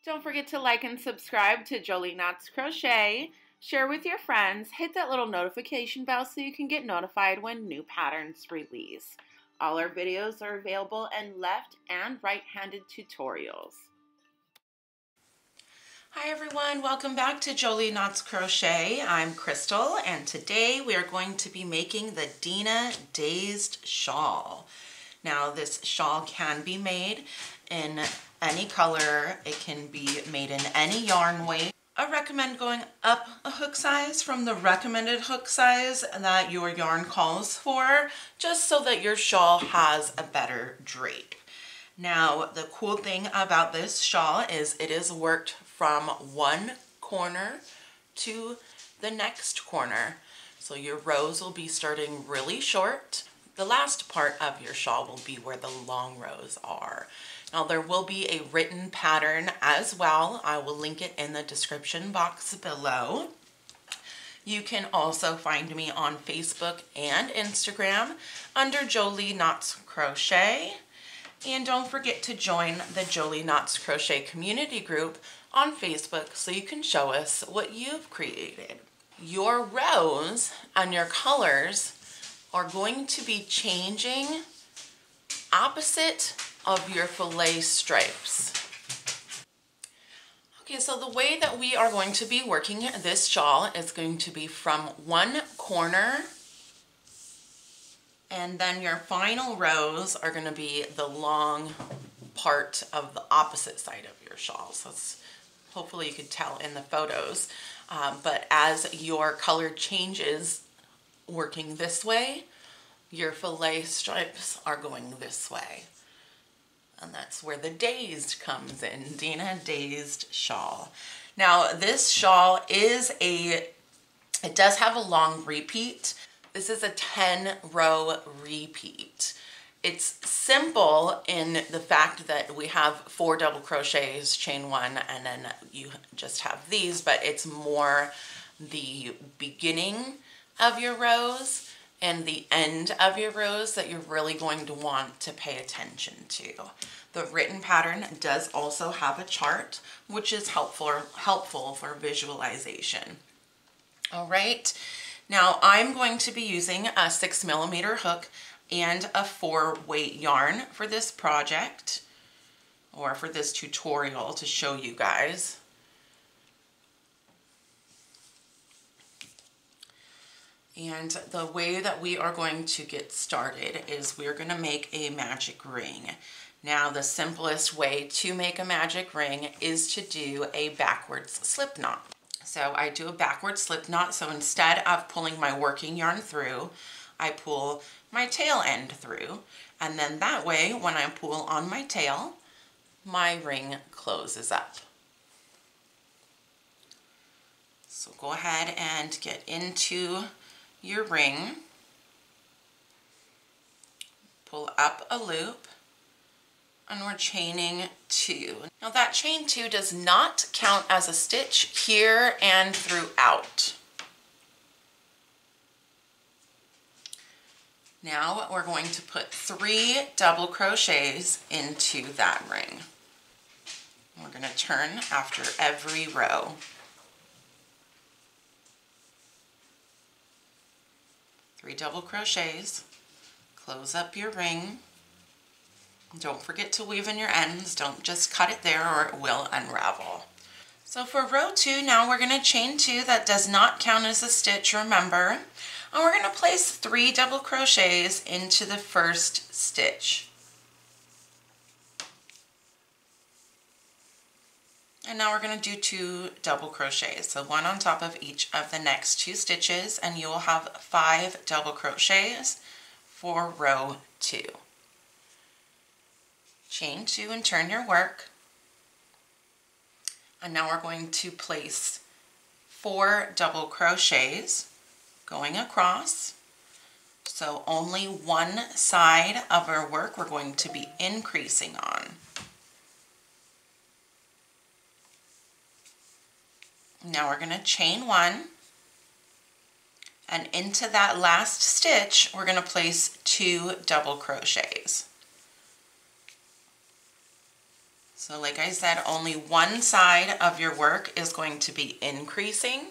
Don't forget to like and subscribe to Jolie Knots Crochet. Share with your friends. Hit that little notification bell so you can get notified when new patterns release. All our videos are available in left and right-handed tutorials. Hi everyone, welcome back to Jolie Knots Crochet. I'm Crystal and today we are going to be making the Dina Dazed shawl. Now this shawl can be made in any color. It can be made in any yarn weight. I recommend going up a hook size from the recommended hook size that your yarn calls for, just so that your shawl has a better drape. Now the cool thing about this shawl is it is worked from one corner to the next corner. So your rows will be starting really short. The last part of your shawl will be where the long rows are. Now there will be a written pattern as well. I will link it in the description box below. You can also find me on Facebook and Instagram under Jolie Knots Crochet. And don't forget to join the Jolie Knots Crochet community group on Facebook so you can show us what you've created. Your rows and your colors are going to be changing opposite of your fillet stripes. Okay, so the way that we are going to be working this shawl is going to be from one corner, and then your final rows are going to be the long part of the opposite side of your shawl. So hopefully you could tell in the photos, but as your color changes working this way, your fillet stripes are going this way. And that's where the Dazed comes in, Dina Dazed shawl. Now this shawl it does have a long repeat. This is a 10-row repeat. It's simple in the fact that we have 4 double crochets, chain 1, and then you just have these, but it's more the beginning of your rows and the end of your rows that you're really going to want to pay attention to. The written pattern does also have a chart, which is helpful for visualization. All right, now I'm going to be using a 6mm hook and a 4-weight yarn for this project, or for this tutorial to show you guys. And the way that we are going to get started is we're going to make a magic ring. Now the simplest way to make a magic ring is to do a backwards slip knot. So I do a backwards slip knot, so instead of pulling my working yarn through, I pull my tail end through, and then that way when I pull on my tail, my ring closes up. So go ahead and get into your ring, pull up a loop, and we're chaining 2. Now that chain 2 does not count as a stitch here and throughout. Now we're going to put 3 double crochets into that ring. We're going to turn after every row. 3 double crochets, close up your ring. Don't forget to weave in your ends. Don't just cut it there or it will unravel. So for row 2, now we're going to chain 2. That does not count as a stitch, remember. And we're going to place 3 double crochets into the first stitch. And now we're going to do 2 double crochets, so 1 on top of each of the next 2 stitches, and you will have 5 double crochets for row 2. Chain 2 and turn your work. And now we're going to place 4 double crochets going across. So only one side of our work we're going to be increasing on. Now we're going to chain 1, and into that last stitch we're going to place 2 double crochets. So like I said, only one side of your work is going to be increasing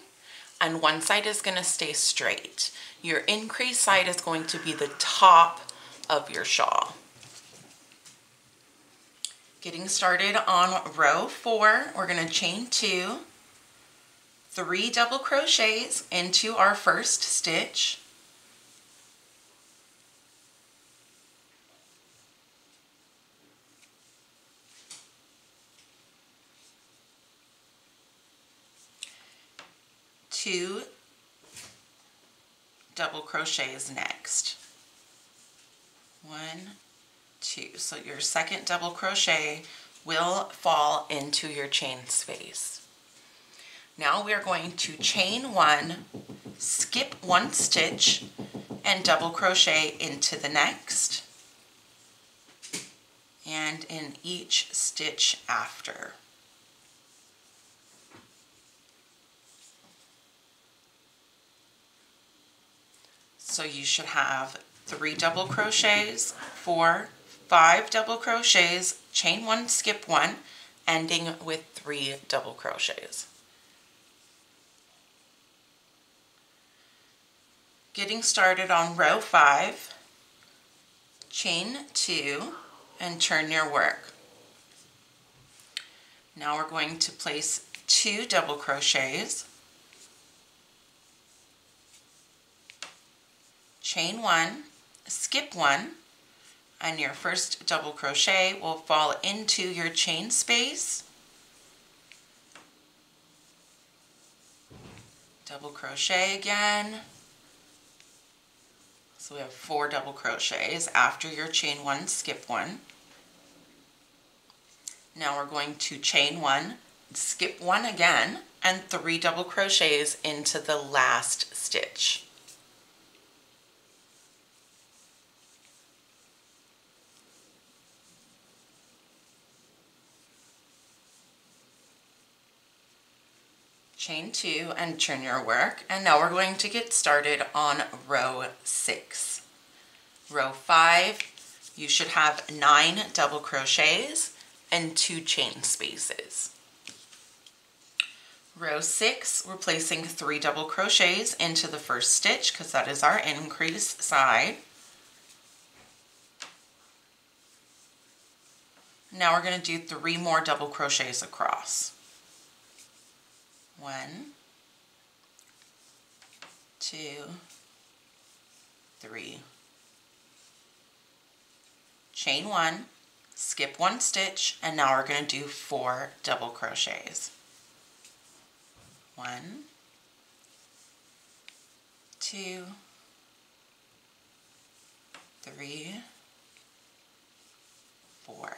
and one side is going to stay straight. Your increased side is going to be the top of your shawl. Getting started on row 4, we're going to chain 2, 3 double crochets into our first stitch. Two double crochets next. 1, 2. So your second double crochet will fall into your chain space. Now we are going to chain 1, skip 1 stitch, and double crochet into the next, and in each stitch after. So you should have 3 double crochets, 4, 5 double crochets, chain 1, skip 1, ending with 3 double crochets. Getting started on row 5, chain 2 and turn your work. Now we're going to place 2 double crochets, chain 1, skip 1, and your first double crochet will fall into your chain space. Double crochet again. So we have 4 double crochets after your chain 1, skip 1. Now we're going to chain 1, skip 1 again, and 3 double crochets into the last stitch. Chain 2 and turn your work, and now we're going to get started on row 6. Row 5, you should have 9 double crochets and 2 chain spaces. Row 6, we're placing 3 double crochets into the first stitch because that is our increase side. Now we're going to do 3 more double crochets across. 1, 2, 3. Chain 1, skip 1 stitch, and now we're going to do 4 double crochets. 1, 2, 3, 4.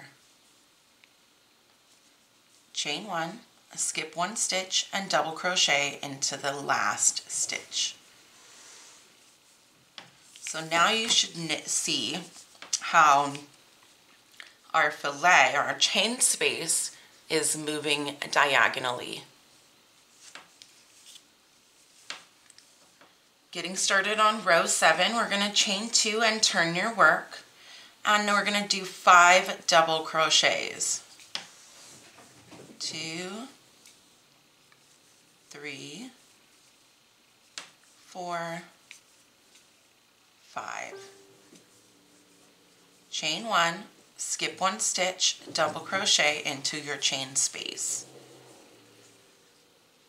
Chain 1, skip 1 stitch, and double crochet into the last stitch. So now you should see how our fillet, or our chain space, is moving diagonally. Getting started on row 7, we're going to chain 2 and turn your work, and we're going to do 5 double crochets. 2, 3, 4, 5. Chain 1, skip 1 stitch, double crochet into your chain space.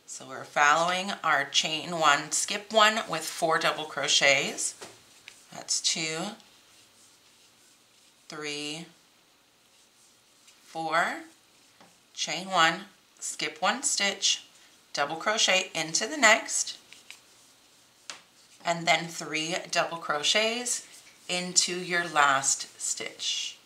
So we're following our chain 1, skip 1 with 4 double crochets. That's 2, 3, 4, chain 1, skip 1 stitch, double crochet into the next, and then 3 double crochets into your last stitch.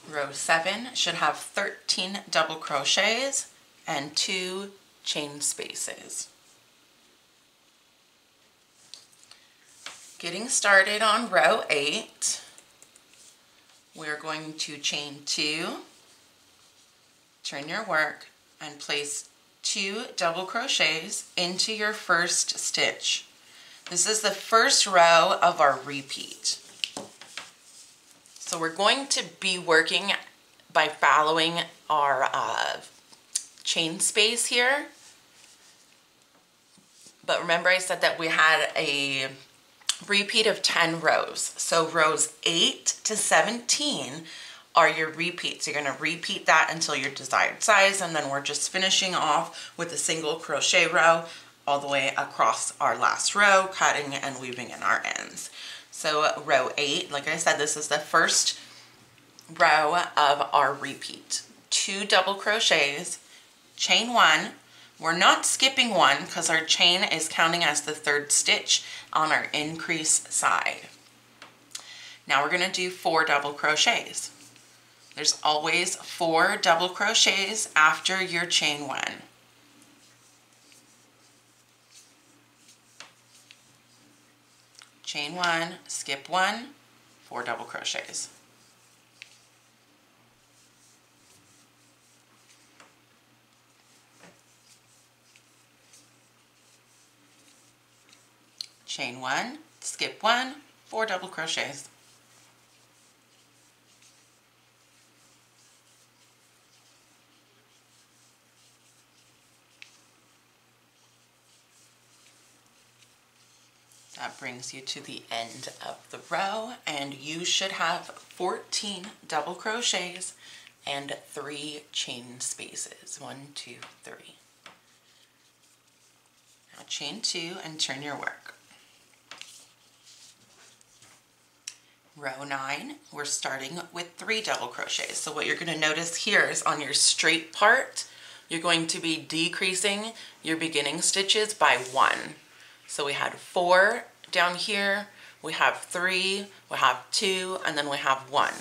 Row 7 should have 13 double crochets and 2 chain spaces. Getting started on row 8, we're going to chain 2, turn your work, and place 2 double crochets into your first stitch. This is the first row of our repeat. So we're going to be working by following our chain space here. But remember I said that we had a repeat of 10 rows. So rows 8 to 17 are your repeats. You're going to repeat that until your desired size, and then we're just finishing off with a single crochet row all the way across our last row, cutting and weaving in our ends. So row 8, like I said, this is the first row of our repeat. 2 double crochets, chain 1. We're not skipping one because our chain is counting as the 3rd stitch on our increase side. Now we're going to do 4 double crochets. There's always 4 double crochets after your chain 1. Chain 1, skip 1, 4 double crochets. Chain 1, skip 1, 4 double crochets. That brings you to the end of the row, and you should have 14 double crochets and 3 chain spaces. 1, 2, 3. Now chain 2 and turn your work. Row 9, we're starting with 3 double crochets. So what you're going to notice here is on your straight part, you're going to be decreasing your beginning stitches by 1. So we had 4 down here, we have 3, we have 2, and then we have 1.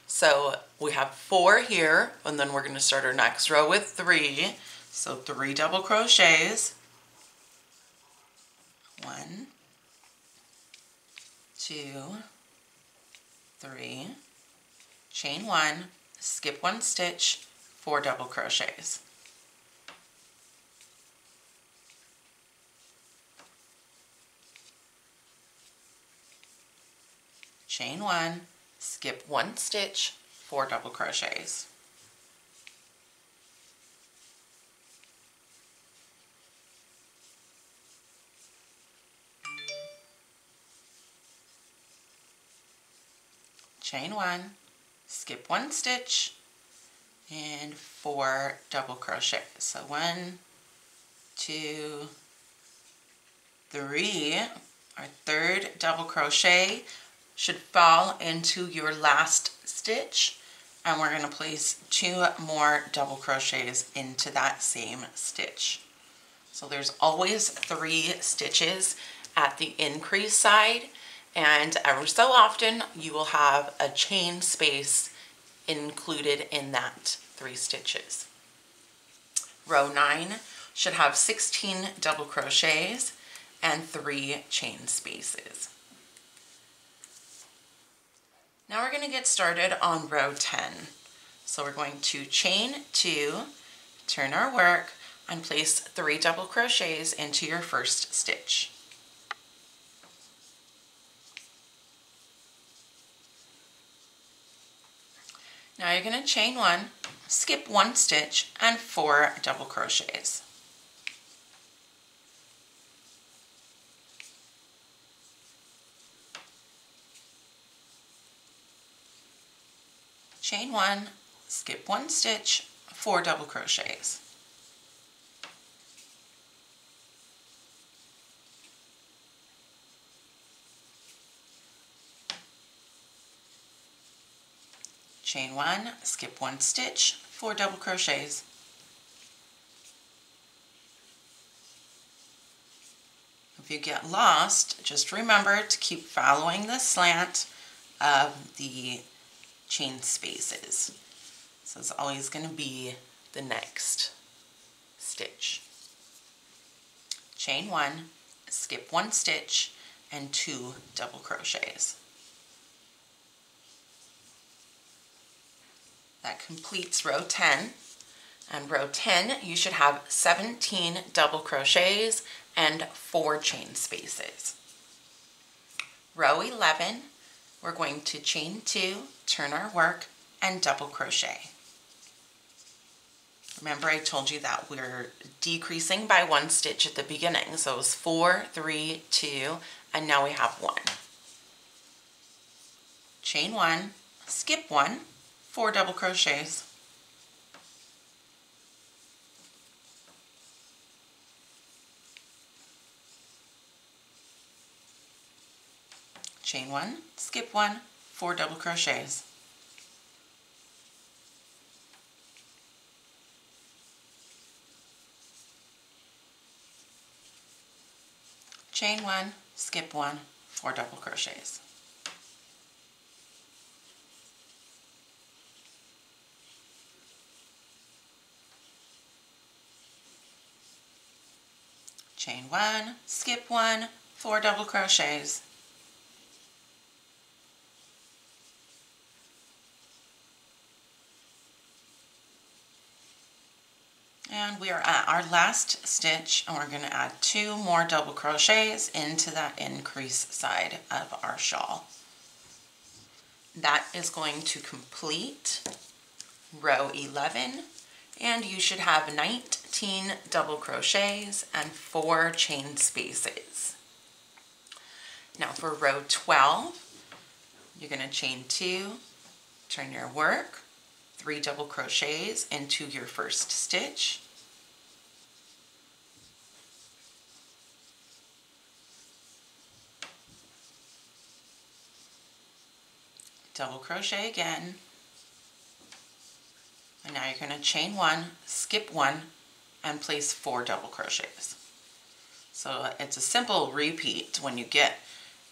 So we have 4 here, and then we're going to start our next row with 3. So 3 double crochets. 1, 2, 3, chain 1, skip 1 stitch, 4 double crochets. Chain 1, skip 1 stitch, 4 double crochets. Chain 1, skip 1 stitch, and 4 double crochets. So 1, 2, 3. Our 3rd double crochet should fall into your last stitch, and we're going to place 2 more double crochets into that same stitch. So there's always 3 stitches at the increase side, and every so often you will have a chain space included in that 3 stitches. Row 9 should have 16 double crochets and 3 chain spaces. Now we're going to get started on row 10. So we're going to chain 2, turn our work, and place 3 double crochets into your first stitch. Now you're going to chain 1, skip 1 stitch, and 4 double crochets. Chain 1, skip 1 stitch, 4 double crochets. Chain 1, skip 1 stitch, 4 double crochets. If you get lost, just remember to keep following the slant of the chain spaces. So it's always going to be the next stitch. Chain 1, skip 1 stitch, and 2 double crochets. That completes row 10, And row 10, you should have 17 double crochets and 4 chain spaces. Row 11, we're going to chain 2, turn our work, and double crochet. Remember I told you that we're decreasing by 1 stitch at the beginning, so it was 4, 3, 2, and now we have 1. Chain 1, skip 1, 4 double crochets. Chain 1, skip 1, 4 double crochets. Chain 1, skip 1, 4 double crochets. Chain 1, skip 1, 4 double crochets. And we are at our last stitch, and we're going to add 2 more double crochets into that increase side of our shawl. That is going to complete row 11, and you should have 19 double crochets and 4 chain spaces. Now for row 12, you're going to chain 2, turn your work, 3 double crochets into your first stitch. Double crochet again. And now you're going to chain 1, skip 1, and place 4 double crochets. So it's a simple repeat. When you get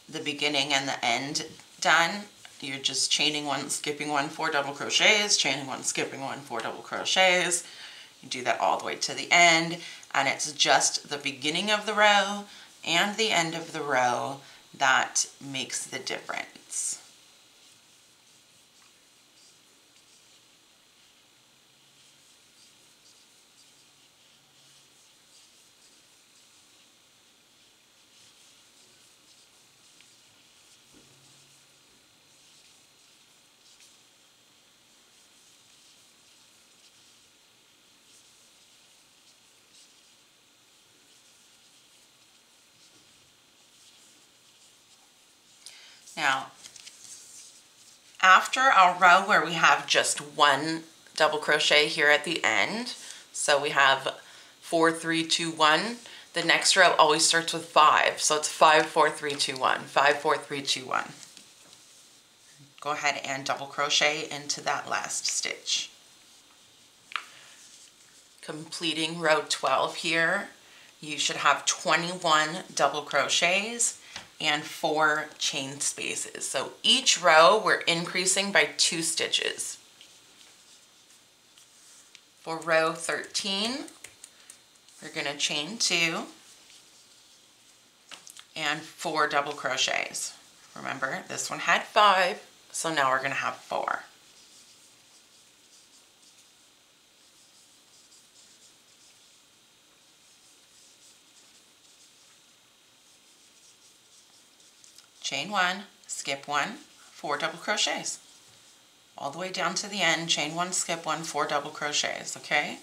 the beginning and the end done, you're just chaining 1, skipping 1, 4 double crochets, chaining 1, skipping 1, 4 double crochets. You do that all the way to the end, and it's just the beginning of the row and the end of the row that makes the difference. Now, after our row where we have just 1 double crochet here at the end, so we have 4, 3, 2, 1, the next row always starts with 5. So it's 5, 4, 3, 2, 1, 5, 4, 3, 2, 1. Go ahead and double crochet into that last stitch. Completing row 12 here, you should have 21 double crochets and 4 chain spaces. So each row we're increasing by 2 stitches. For row 13, we're going to chain 2 and 4 double crochets. Remember, this one had 5, so now we're going to have 4. Chain 1, skip 1, 4 double crochets. All the way down to the end, chain 1, skip 1, 4 double crochets, okay?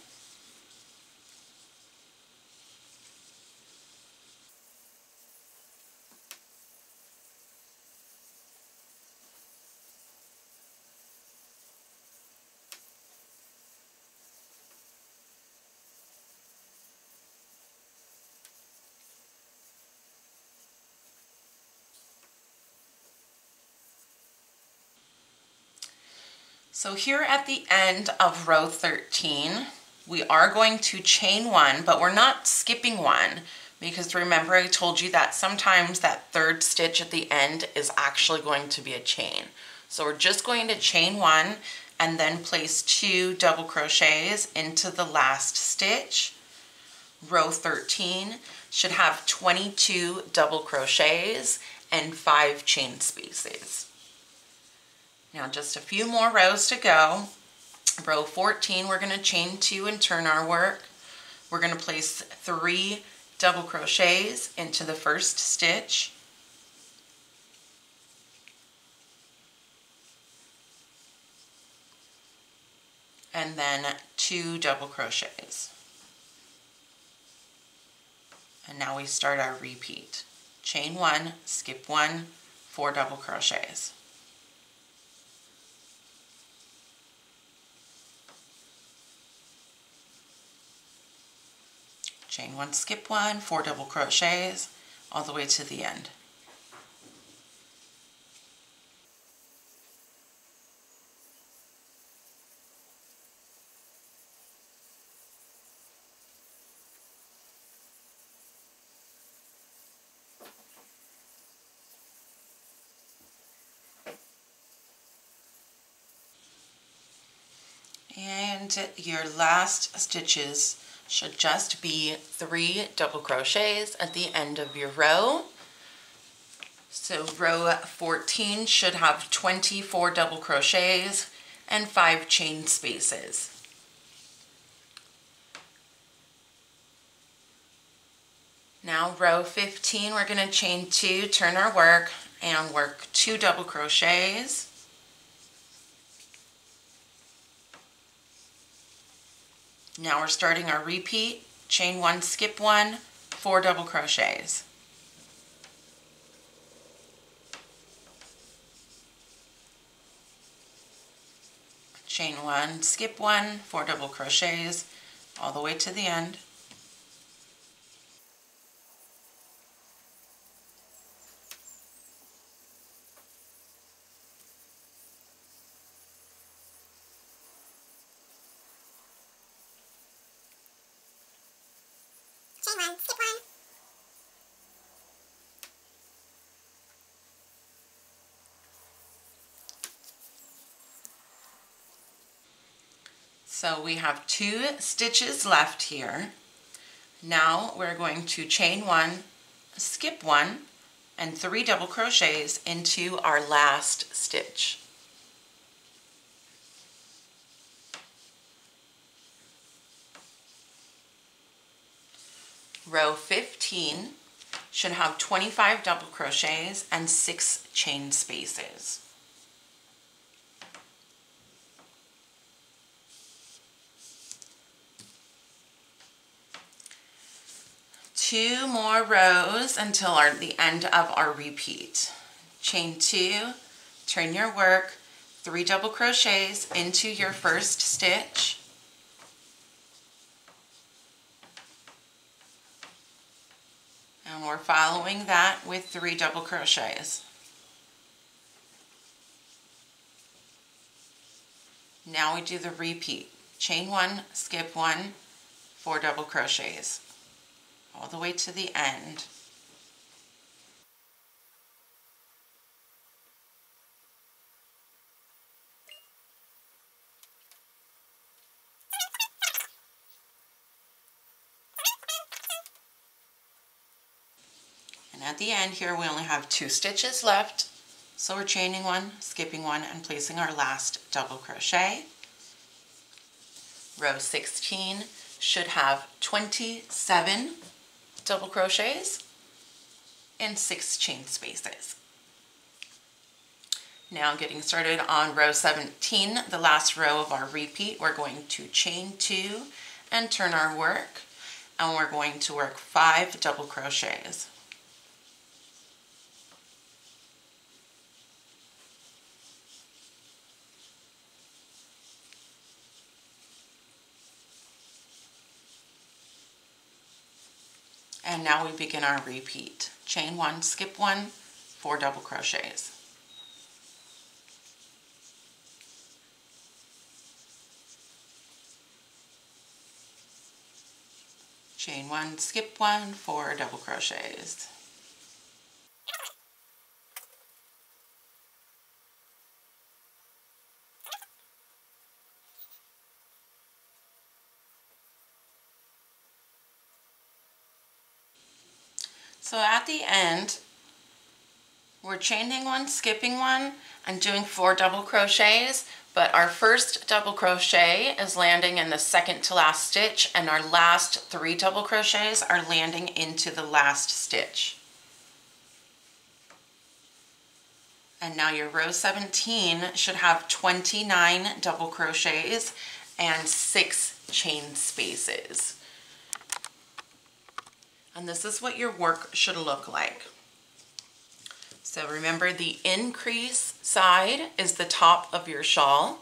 So here at the end of row 13, we are going to chain 1, but we're not skipping 1, because remember I told you that sometimes that 3rd stitch at the end is actually going to be a chain. So we're just going to chain 1 and then place 2 double crochets into the last stitch. Row 13 should have 22 double crochets and 5 chain spaces. Now just a few more rows to go. Row 14, we're going to chain 2 and turn our work. We're going to place 3 double crochets into the first stitch. And then 2 double crochets. And now we start our repeat. Chain 1, skip 1, 4 double crochets. Chain 1, skip 1, 4 double crochets, all the way to the end. And your last stitches should just be 3 double crochets at the end of your row. So row 14 should have 24 double crochets and 5 chain spaces. Now row 15, we're going to chain 2, turn our work, and work 2 double crochets. Now we're starting our repeat. Chain 1, skip 1, 4 double crochets. Chain 1, skip 1, 4 double crochets, all the way to the end. Chain 1, skip 1. So we have 2 stitches left here. Now we're going to chain 1, skip 1, and 3 double crochets into our last stitch. Row 15 should have 25 double crochets and 6 chain spaces. Two more rows until the end of our repeat. Chain 2, turn your work, 3 double crochets into your first stitch. And we're following that with 3 double crochets. Now we do the repeat. Chain 1, skip 1, 4 double crochets, all the way to the end. And at the end here we only have 2 stitches left, so we're chaining 1, skipping 1, and placing our last double crochet. Row 16 should have 27 double crochets and 6 chain spaces. Now getting started on row 17, the last row of our repeat, we're going to chain 2 and turn our work, and we're going to work 5 double crochets. And now we begin our repeat. Chain 1, skip 1, 4 double crochets. Chain 1, skip 1, 4 double crochets. So at the end, we're chaining 1, skipping 1, and doing 4 double crochets, But our first double crochet is landing in the second to last stitch, and our last 3 double crochets are landing into the last stitch. And now your row 17 should have 29 double crochets and 6 chain spaces. And this is what your work should look like. So remember, the increase side is the top of your shawl.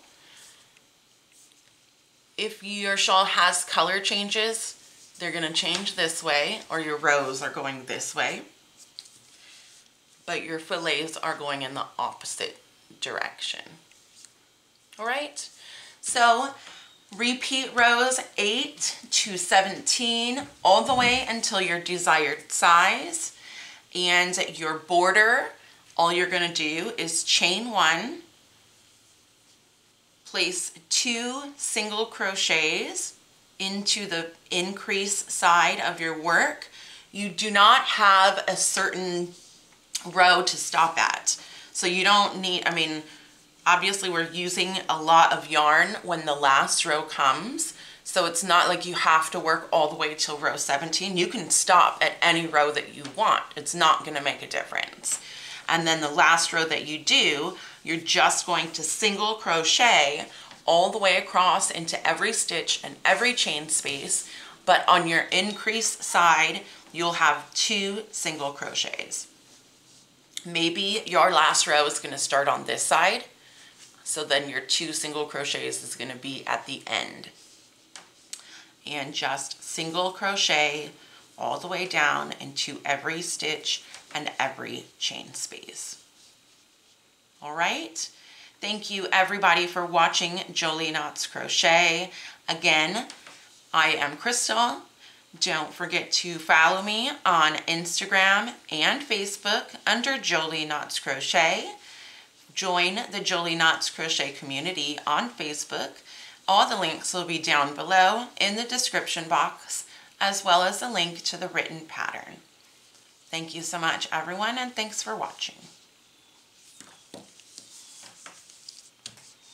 If your shawl has color changes, they're going to change this way, or your rows are going this way. But your fillets are going in the opposite direction. All right, so repeat rows 8 to 17 all the way until your desired size. And your border, all you're going to do is chain 1, place 2 single crochets into the increase side of your work. You do not have a certain row to stop at. So you don't need, I mean, obviously we're using a lot of yarn when the last row comes. So it's not like you have to work all the way till row 17. You can stop at any row that you want. It's not going to make a difference. And then the last row that you do, you're just going to single crochet all the way across into every stitch and every chain space. But on your increase side, you'll have 2 single crochets. Maybe your last row is going to start on this side. So then your 2 single crochets is going to be at the end. And just single crochet all the way down into every stitch and every chain space. All right, thank you everybody for watching Jolie Knots Crochet. Again, I am Crystal. Don't forget to follow me on Instagram and Facebook under Jolie Knots Crochet. Join the Jolie Knots Crochet community on Facebook. All the links will be down below in the description box, as well as a link to the written pattern. Thank you so much, everyone, and thanks for watching.